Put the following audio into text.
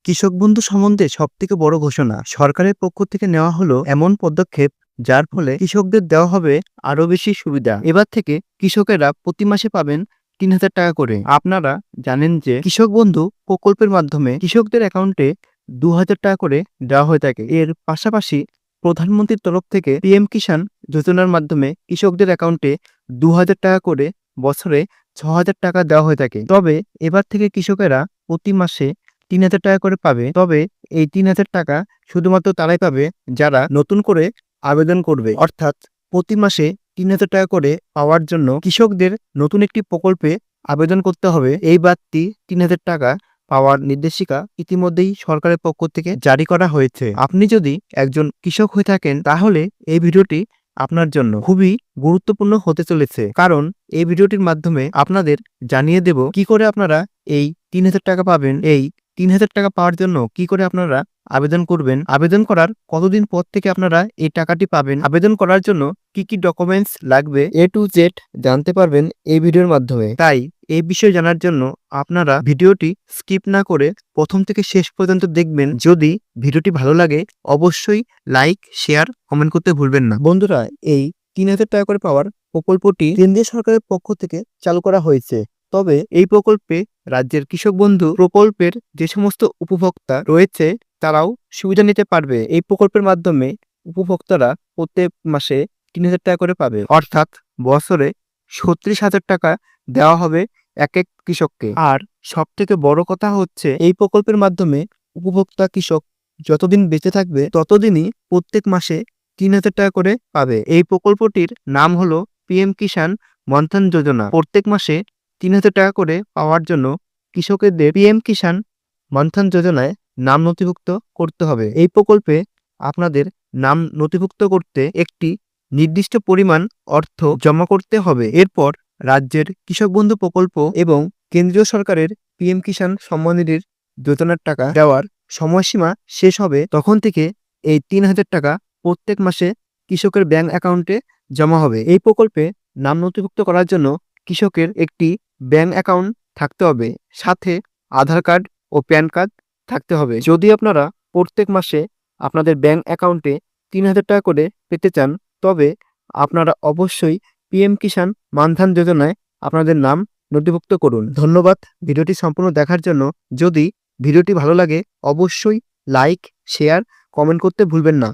কৃষক বন্ধু সম্বন্ধে সবথেকে বড় ঘোষণা সরকারের পক্ষ থেকে নেওয়া হলো এমন পদক্ষেপ যার ফলে কৃষকদের দেওয়া হবে আরো বেশি সুবিধা। এবার থেকে কৃষকেরা প্রতি মাসে পাবেন ৩,০০০ টাকা করে। আপনারা জানেন যে কৃষক বন্ধু প্রকল্পের মাধ্যমে কৃষকদের অ্যাকাউন্টে ২,০০০ টাকা করে দেওয়া হয়ে থাকে। এর পাশাপাশি প্রধানমন্ত্রীর তরফ থেকে পিএম কিষাণ যোজনার মাধ্যমে কৃষকদের অ্যাকাউন্টে ২,০০০ টাকা করে বছরে ৬,০০০ টাকা দেওয়া হয়ে থাকে। তবে এবার থেকে কৃষকেরা প্রতি মাসে ৩,০০০ টাকা করে পাবে। তবে এই ৩,০০০ টাকা শুধুমাত্র তারাই পাবে যারা নতুন করে আবেদন করবে। অর্থাৎ প্রতি মাসে ৩,০০০ টাকা করে পাওয়ার জন্য কৃষকদের নতুন একটি প্রকল্পে আবেদন করতে হবে। এই বাড়তি ৩,০০০ টাকা পাওয়ার নির্দেশিকা ইতিমধ্যেই সরকারের পক্ষ থেকে জারি করা হয়েছে। আপনি যদি একজন কৃষক হয়ে থাকেন তাহলে এই ভিডিওটি আপনার জন্য খুবই গুরুত্বপূর্ণ হতে চলেছে, কারণ এই ভিডিওটির মাধ্যমে আপনাদের জানিয়ে দেব কি করে আপনারা এই ৩,০০০ টাকা পাবেন। এই ৩,০০০ টাকা পাওয়ার জন্য কি করে আপনারা আবেদন করবেন, আবেদন করার কতদিন পর থেকে আপনারা এই টাকাটি পাবেন, আবেদন করার জন্য কি কি ডকুমেন্টস লাগবে A to Z জানতে পারবেন এই ভিডিওর মাধ্যমে। তাই এই বিষয় জানার জন্য আপনারা ভিডিওটি স্কিপ না করে প্রথম থেকে শেষ পর্যন্ত দেখবেন। যদি ভিডিওটি ভালো লাগে অবশ্যই লাইক, শেয়ার, কমেন্ট করতে ভুলবেন না। বন্ধুরা, এই ৩,০০০ টাকা করে পাওয়ার প্রকল্পটি কেন্দ্রীয় সরকারের পক্ষ থেকে চালু করা হয়েছে। তবে এই প্রকল্পে রাজ্যের কৃষক বন্ধু প্রকল্পের যে সমস্ত উপভোক্তা রয়েছে তারাও সুবিধা নিতে পারবে। এই প্রকল্পের মাধ্যমে উপভোক্তারা প্রত্যেক মাসে ৩,০০০ টাকা করে পাবে, অর্থাৎ বছরে ৩৬,০০০ টাকা দেওয়া হবে এক এক কৃষককে। আর সব থেকে বড় কথা হচ্ছে এই প্রকল্পের মাধ্যমে উপভোক্তা কৃষক যতদিন বেঁচে থাকবে ততদিনই প্রত্যেক মাসে ৩,০০০ টাকা করে পাবে। এই প্রকল্পটির নাম হলো পিএম কিষাণ মনধন যোজনা। প্রত্যেক মাসে ৩,০০০ টাকা করে পাওয়ার জন্য কৃষকদের পিএম কিষাণ মনধন যোজনায় নাম নথিভুক্ত করতে হবে। এই প্রকল্পে আপনাদের নাম নথিভুক্ত করতে একটি নির্দিষ্ট পরিমাণ অর্থ জমা করতে হবে। এরপর রাজ্যের কৃষক বন্ধু প্রকল্প এবং কেন্দ্রীয় সরকারের পিএম কিষাণ সম্মান নিধির যোজনার টাকা দেওয়ার সময়সীমা শেষ হবে। তখন থেকে এই ৩,০০০ টাকা প্রত্যেক মাসে কৃষকের ব্যাংক অ্যাকাউন্টে জমা হবে। এই প্রকল্পে নাম নথিভুক্ত করার জন্য কৃষকের একটি ব্যাংক অ্যাকাউন্ট থাকতে হবে, সাথে আধার কার্ড ও প্যান কার্ড থাকতে হবে। যদি আপনারা প্রত্যেক মাসে আপনাদের ব্যাংক অ্যাকাউন্টে ৩,০০০ টাকা করে পেতে চান তবে আপনারা অবশ্যই পিএম কিষাণ মানধন যোজনায় আপনাদের নাম নথিভুক্ত করুন। ধন্যবাদ ভিডিওটি সম্পূর্ণ দেখার জন্য। যদি ভিডিওটি ভালো লাগে অবশ্যই লাইক, শেয়ার, কমেন্ট করতে ভুলবেন না।